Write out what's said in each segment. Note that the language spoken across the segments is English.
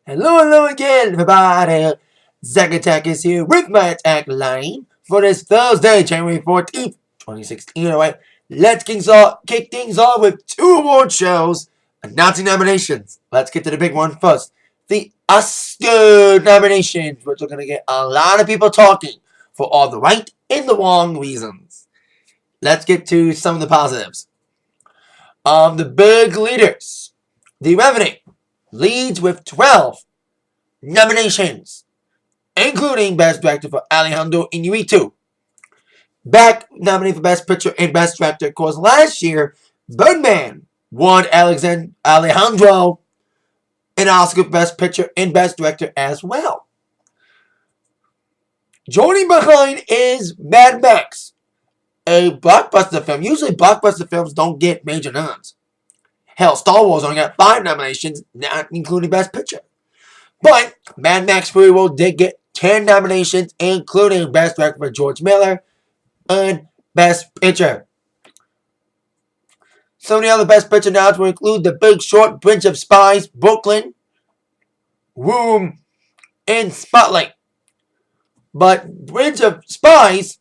Hello again, everybody. Zack Attack is here with my Atakline for this Thursday, January 14th, 2016. Alright, let's kick things off with 2 award shows announcing nominations. Let's get to the big one first. The Oscar nominations, which are going to get a lot of people talking for all the right and the wrong reasons. Let's get to some of the positives. The big leaders. The Revenant leads with 12 nominations, including Best Director for Alejandro Iñárritu. Back nominated for Best Picture and Best Director, because last year, Birdman won Alejandro an Oscar for Best Picture and Best Director as well. Joining behind is Mad Max, a blockbuster film. Usually blockbuster films don't get major nods. Hell, Star Wars only got 5 nominations, not including Best Picture. But Mad Max Fury Road did get 10 nominations, including Best Director for George Miller and Best Picture. Some of the other Best Picture nods will include The Big Short, Bridge of Spies, Brooklyn, Room, and Spotlight. But Bridge of Spies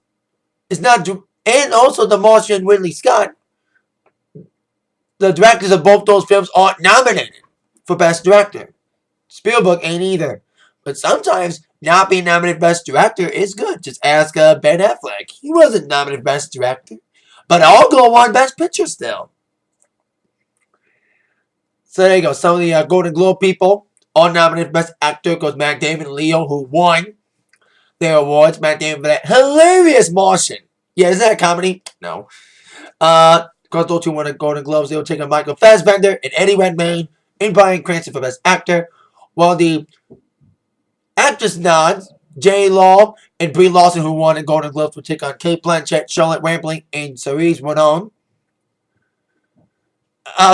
is not, and also The Martian, Ridley Scott. The directors of both those films aren't nominated for Best Director. Spielberg ain't either. But sometimes not being nominated Best Director is good. Just ask Ben Affleck. He wasn't nominated Best Director. But Argo won Best Picture still. So there you go. Some of the Golden Globe people are nominated Best Actor, because Matt Damon and Leo, who won their awards. Matt Damon for that hilarious Martian. Yeah, is that a comedy? No. Because those two won the Golden Globes. They were taking Michael Fassbender and Eddie Redmayne and Bryan Cranston for Best Actor. While the actress nods, J. Law and Brie Larson, who won the Golden Globes, will take on Cate Blanchett, Charlotte Rampling, and Cerise Ronan.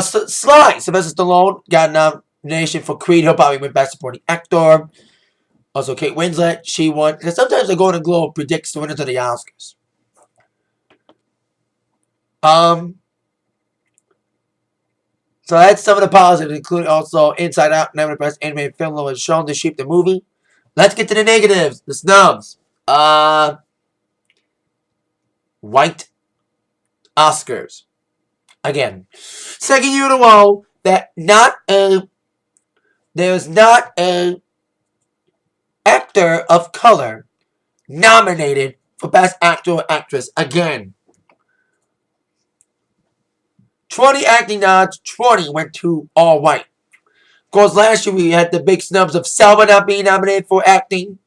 Sly, Sylvester Stallone, got a nomination for Creed. He'll probably win Best Supporting Actor. Also, Kate Winslet, she won. Because sometimes the Golden Globe predicts the winners of the Oscars. So that's some of the positives, including also Inside Out, Never the Best Animated Film, was shown to shape the movie. Let's get to the negatives, the snubs. White Oscars. Again, second year in a row that there's not a actor of color nominated for Best Actor or Actress again. 20 acting nods, 20 went to all white. Of course, last year we had the big snubs of Selma not being nominated for acting.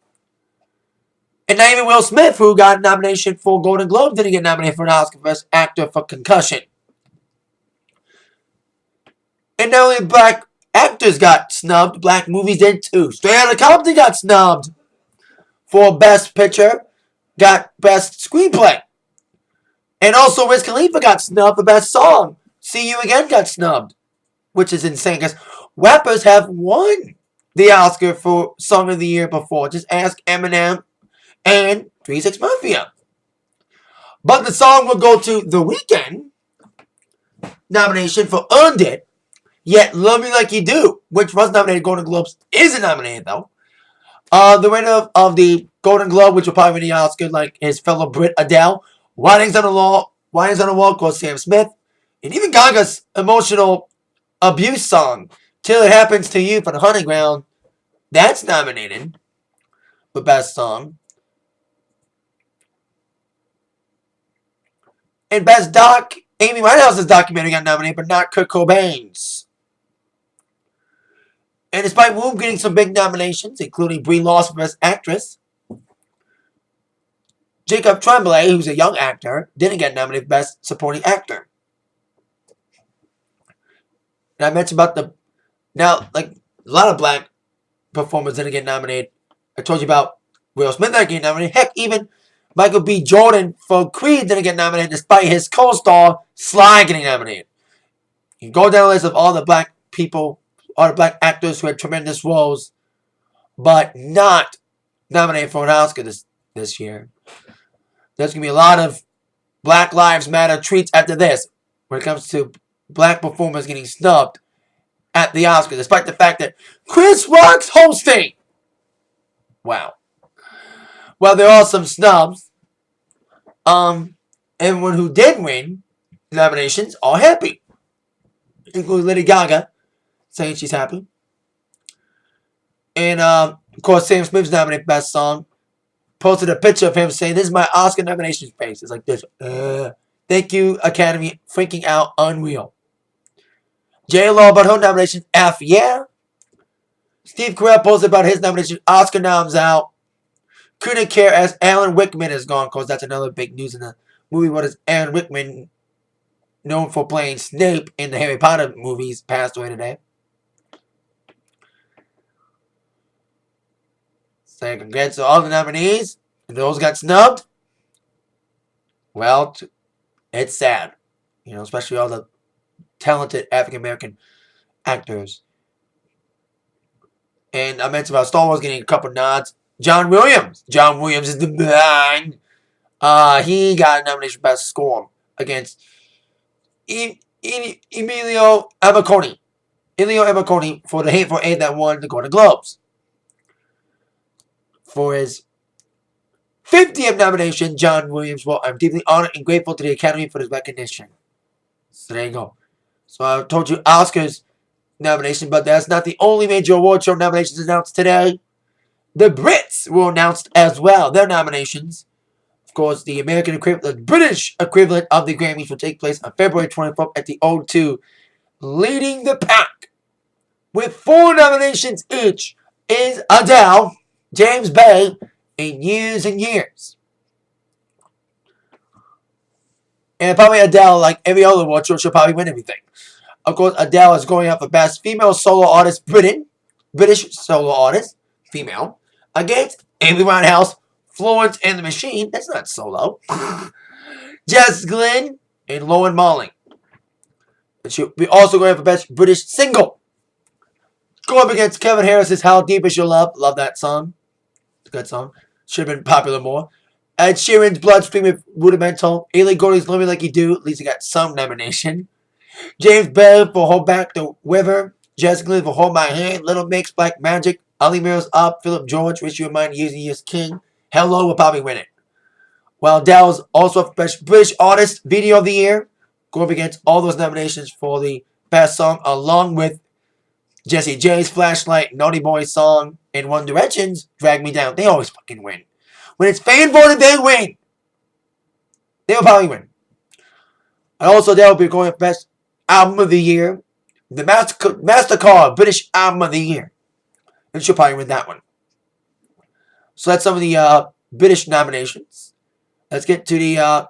And not even Will Smith, who got a nomination for Golden Globe, didn't get nominated for an Oscar for Best Actor for Concussion. And not only black actors got snubbed, black movies did too. Straight Outta Compton got snubbed for Best Picture, got Best Screenplay. And also Wiz Khalifa got snubbed for Best Song. See You Again got snubbed, which is insane because rappers have won the Oscar for Song of the Year before. Just ask Eminem and 3 6 Mafia. But the song will go to The Weeknd nomination for Earned It, yet Love Me Like You Do, which was nominated Golden Globes, isn't nominated though. The winner of the Golden Globe, which will probably win the Oscar, like his fellow Brit Adele, Writings on the Wall, called Sam Smith. And even Gaga's emotional abuse song, Till It Happens to You, for The Hunting Ground, that's nominated for Best Song. And Best Doc, Amy Winehouse's documentary got nominated, but not Kurt Cobain's. And despite Womb getting some big nominations, including Brie Larson for Best Actress, Jacob Tremblay, who's a young actor, didn't get nominated for Best Supporting Actor. And I mentioned about a lot of black performers didn't get nominated. I told you about Will Smith not getting nominated. Heck, even Michael B. Jordan for Creed didn't get nominated, despite his co-star Sly getting nominated. You can go down the list of all the black people, all the black actors who had tremendous roles, but not nominated for an Oscar this year. There's going to be a lot of Black Lives Matter tweets after this when it comes to black performers getting snubbed at the Oscars, despite the fact that Chris Rock's hosting. Wow. Well, there are some snubs. Everyone who did win nominations are happy, including Lady Gaga, saying she's happy. And, of course, Sam Smith's nominated Best Song. Posted a picture of him saying, "This is my Oscar nomination face." It's like this. Thank you, Academy. Freaking out. Unreal. J-Lo about her nomination. F yeah. Steve Carell posted about his nomination. Oscar noms out. Couldn't care as Alan Rickman is gone. Because that's another big news in the movie. What is Alan Rickman, known for playing Snape in the Harry Potter movies, passed away today. Saying congrats to all the nominees. And those got snubbed. Well, it's sad. Especially all the talented African-American actors. And I mentioned about Star Wars getting a couple nods. John Williams. John Williams is the man. He got a nomination for Best Score against Emilio Amiconi. For The Hateful Eight that won the Golden Globes. For his 50th nomination, John Williams, well, I'm deeply honored and grateful to the Academy for this recognition. So there you go. So I told you Oscars nomination, but that's not the only major award show nominations announced today. The Brits were announced as well, their nominations. Of course, the British equivalent of the Grammys will take place on February 24th at the O2. Leading the pack with 4 nominations each is Adele, James Bay, and Years and Years. And probably Adele, like every other award show, she'll probably win everything. Of course, Adele is going up for Best Female Solo Artist, British Solo Artist, female, against Amy Winehouse, Florence and the Machine, that's not solo, Jess Glynn, and Lauren Marling. And she'll be also going up for Best British Single. Going up against Kevin Harris's How Deep Is Your Love. Love that song. It's a good song. Should have been popular more. Ed Sheeran's Bloodstream Rudimental. Ailey Golding's Love Me Like You Do. At least he got some nomination. James Bay for Hold Back the River. Jess Glynn for Hold My Hand. Little Mix, Black Magic. Ali Mills Up. Philip George, Wish You Were Mine, Years and Years King. Hello will probably win it. While Adele's also for Best British Artist Video of the Year. Going up against all those nominations for the Best Song, along with Jessie J's Flashlight, Naughty Boy Song, and One Direction's Drag Me Down. They always fucking win. When it's fan voted, they win. They will probably win. And also, they'll be going for Best Album of the Year. The MasterCard British Album of the Year. And she'll probably win that one. So that's some of the British nominations. Let's get to the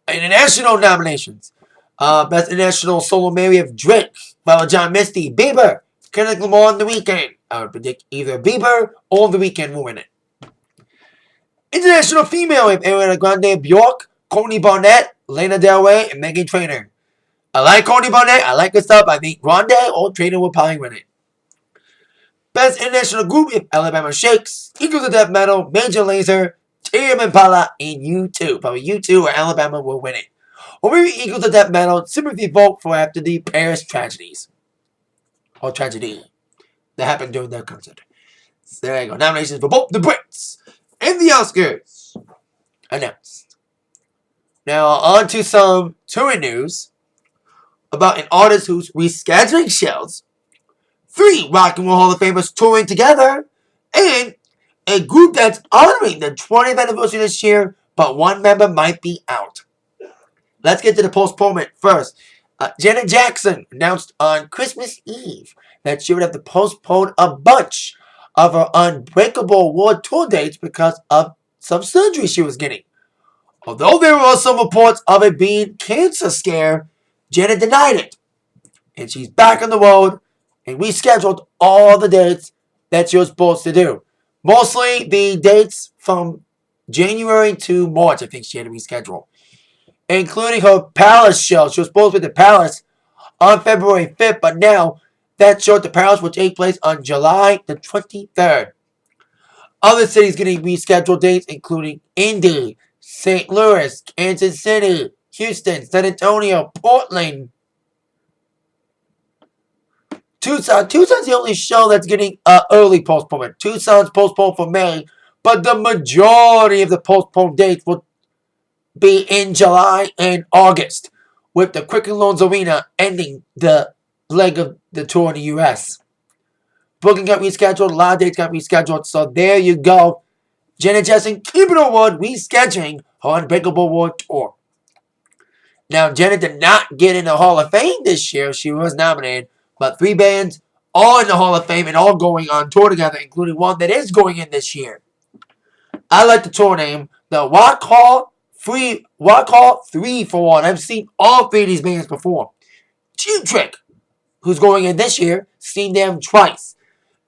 international nominations. Best International Solo Mary of Drake, followed John Misty, Bieber, Kendrick Lamar, and The Weeknd. I would predict either Bieber or The Weeknd will win it. International Female of Ariana Grande, Bjork, Courtney Barnett, Lana Del Rey, and Meghan Trainor. I like Courtney Barnett. I like her stuff. I think Grande or Trainor will probably win it. Best International Group of Alabama Shakes, Eagles of Death Metal, Major Lazer, Tame Impala, and U2. Probably U2 or Alabama will win it. Or maybe Eagles of Death Metal, sympathy vote for after the Paris tragedies. Or tragedy that happened during their concert. So there you go. Nominations for both the Brits and the Oscars announced. Now on to some touring news about an artist who's rescheduling shows, 3 Rock and Roll Hall of Famers touring together, and a group that's honoring the 20th anniversary this year, but one member might be out. Let's get to the postponement first. Janet Jackson announced on Christmas Eve that she would have to postpone a bunch of her Unbreakable Award tour dates because of some surgery she was getting. Although there were some reports of it being cancer scare, Janet denied it. And she's back on the road and rescheduled all the dates that she was supposed to do. Mostly the dates from January to March, I think she had to reschedule. Including her Palace show. She was supposed to be at the Palace on February 5th, but now that show at the Palace will take place on July the 23rd. Other cities getting rescheduled dates including Indy, St. Louis, Kansas City, Houston, San Antonio, Portland, Tucson's the only show that's getting early postponement. Tucson's postponed for May, but the majority of the postponed dates will be in July and August, with the Quicken Loans Arena ending the leg of the tour in the U.S. Booking got rescheduled, a lot of dates got rescheduled, so there you go. Janet Jackson keeping her word, rescheduling her Unbreakable World Tour. Now, Janet did not get in the Hall of Fame this year. She was nominated, but 3 bands all in the Hall of Fame and all going on tour together, including one that is going in this year. I like the tour name, the Rock Hall 3 for 1. I've seen all 3 of these bands perform. Cheap Trick, who's going in this year, seen them twice.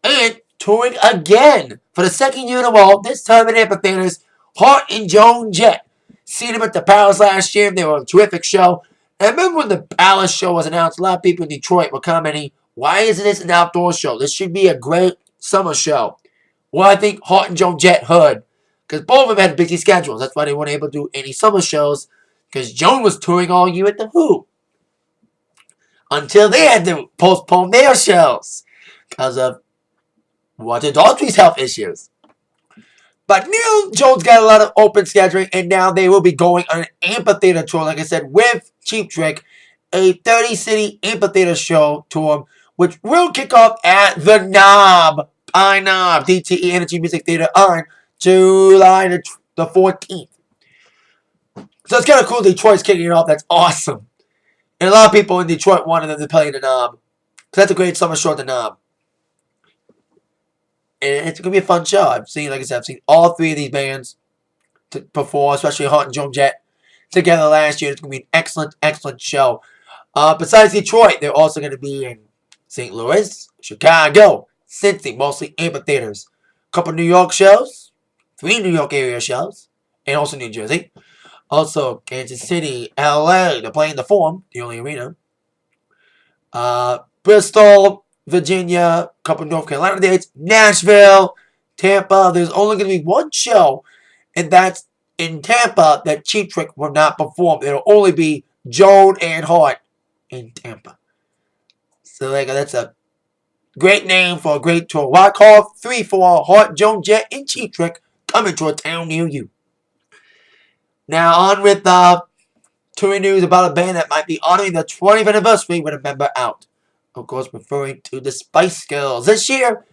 And touring again for the 2nd year in a row, this time in amphitheaters, Hart and Joan Jett. Seen them at the Palace last year. They were a terrific show. And I remember when the Palace show was announced, a lot of people in Detroit were commenting, why isn't this an outdoor show? This should be a great summer show. Well, I think Hart and Joan Jett heard, because both of them had busy schedules. That's why they weren't able to do any summer shows, because Joan was touring all year at The Who. Until they had to postpone their shows because of Roger Daltrey's health issues. But now Joan's got a lot of open scheduling, and now they will be going on an amphitheater tour, like I said, with Cheap Trick, a 30-city amphitheater show tour, which will kick off at the Knob, DTE Energy Music Theater on July the 14th. So it's kind of cool Detroit's kicking it off. That's awesome. And a lot of people in Detroit wanted them to play the Knob. So that's a great summer show at the Knob. And it's going to be a fun show. I've seen all 3 of these bands perform, especially Hart and Joan Jett together last year. It's going to be an excellent, excellent show. Besides Detroit, they're also going to be in St. Louis, Chicago, Cincy, mostly amphitheaters. A couple New York shows, 3 New York area shows, and also New Jersey. Also, Kansas City, LA, they're playing the Forum, the only arena. Bristol, Virginia, a couple North Carolina dates, Nashville, Tampa. There's only going to be 1 show, and that's in Tampa that Cheap Trick will not perform. It'll only be Joan and Hart in Tampa. So that's a great name for a great tour. Rock Hall 3 for Hart, Joan Jett, and Cheap Trick coming to a town near you. Now on with touring news about a band that might be honoring the 20th anniversary with a member out. Of course, referring to the Spice Girls. This year,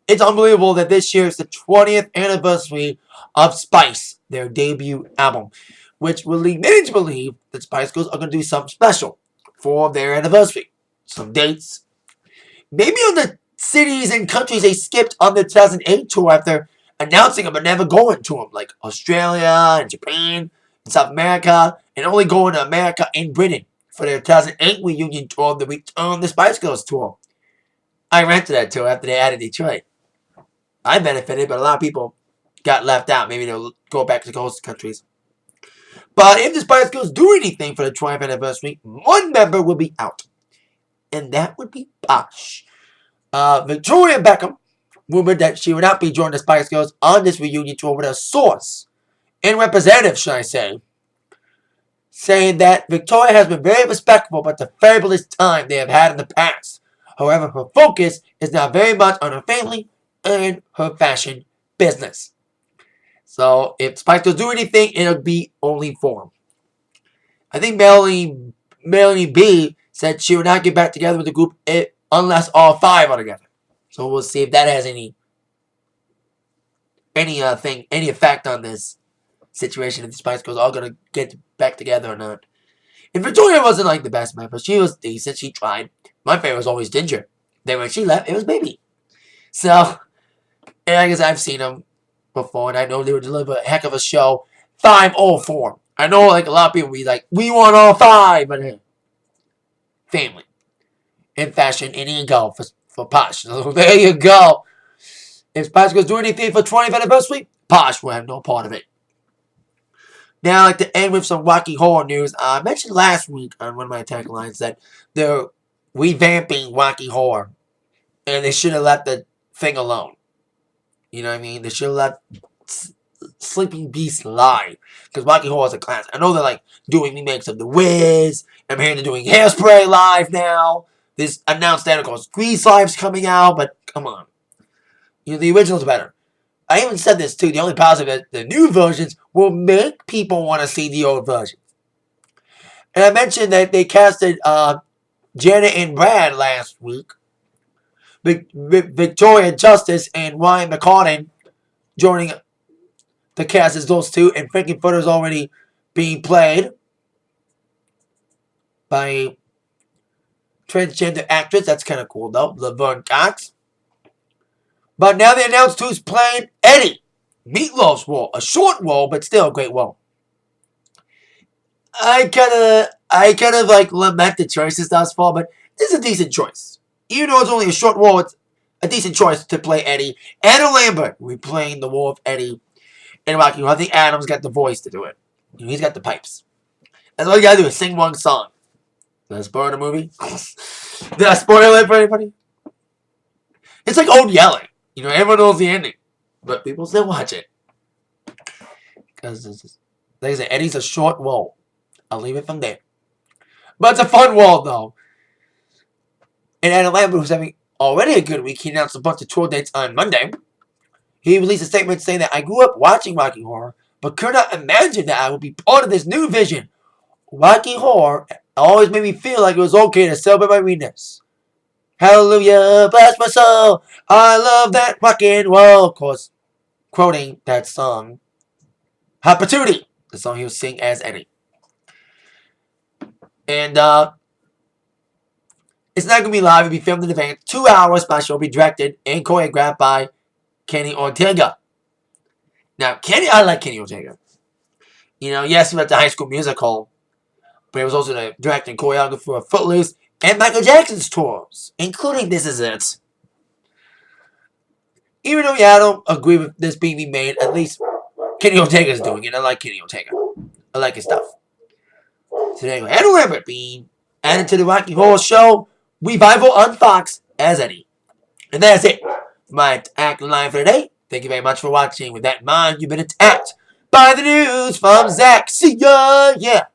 it's unbelievable that this year is the 20th anniversary of Spice, their debut album, which will lead many to believe that Spice Girls are going to do something special for their anniversary. Some dates. Maybe on the cities and countries they skipped on the 2008 tour after announcing them but never going to them, like Australia and Japan and South America, and only going to America and Britain for their 2008 reunion tour, the Return the Spice Girls tour. I rented that tour after they added Detroit. I benefited, but a lot of people got left out. Maybe they'll go back to the coast countries. But if the Spice Girls do anything for the 20th anniversary, 1 member will be out. And that would be Posh. Victoria Beckham rumored that she would not be joining the Spice Girls on this reunion tour, with a source, and representative, should I say, saying that Victoria has been very respectful about the fabulous time they have had in the past. However, her focus is now very much on her family and her fashion business. So, if Spice Girls do anything, it'll be only for them. I think Melanie B said she would not get back together with the group unless all 5 are together. So we'll see if that has any effect on this situation, if the Spice Girls are going to get back together or not. And Victoria wasn't like the best member. She was decent. She tried. My favorite was always Ginger. Then when she left, it was Baby. So, and I guess I've seen them before, and I know they would deliver a heck of a show. 5 or 4. I know like a lot of people be like, we want all 5, but family and fashion and ego for Posh. So there you go. If Spice Girls do anything for 20th anniversary, Posh will have no part of it. Now, I'd like to end with some wacky horror news. I mentioned last week on one of my taglines that they're revamping wacky horror, and they should have let the thing alone. You know what I mean? They should have let Sleeping Beast lie, because wacky horror is a classic. I know they're like doing remakes of The Wiz. I'm hearing they're doing Hairspray live now, This announced that, of course, Grease Live's coming out, but come on. The original's better. I even said this too. The only positive is the new versions will make people want to see the old versions. And I mentioned that they casted Janet and Brad last week. Victoria Justice and Ryan McCartan joining the cast as those two. And Frankenfurter's already being played by a transgender actress. That's kind of cool, though. Laverne Cox. But now they announced who's playing Eddie. Meatloaf's role. A short role, but still a great role. I kind of like lament the choices thus far, but this is a decent choice. Even though it's only a short role, it's a decent choice to play Eddie. Adam Lambert will be playing the role of Eddie in Rocky Horror. I think Adam's got the voice to do it. He's got the pipes. That's all you gotta do is sing one song. Did I spoil the movie? Did I spoil it for anybody? It's like old yelling. Everyone knows the ending. But people still watch it. Because, like I said, Eddie's a short role. I'll leave it from there. But it's a fun role, though. And Adam Lambert, who's having already a good week, he announced a bunch of tour dates on Monday. He released a statement saying that I grew up watching Rocky Horror, but could not imagine that I would be part of this new vision. Rocky Horror always made me feel like it was okay to celebrate my weakness. Hallelujah, bless my soul. I love that rock and roll. Of course, quoting that song, Hot Patootie, the song he was singing as Eddie. And it's not going to be live. It'll be filmed in advance. 2 hours. My show will be directed and choreographed by Kenny Ortega. Now, I like Kenny Ortega. Yes, he went to High School Musical, but he was also the director and choreographer of Footloose and Michael Jackson's tours, including This Is It. Even though, I don't agree with this being remade, at least Kenny Ortega's doing it. I like Kenny Ortega. I like his stuff. So there you go. Adam Lambert being added to the Rocky Horror Show Revival on Fox as Eddie. And that's it for my Atakline for today. Thank you very much for watching. With that in mind, you've been attacked by the news from Zach. See ya! Yeah.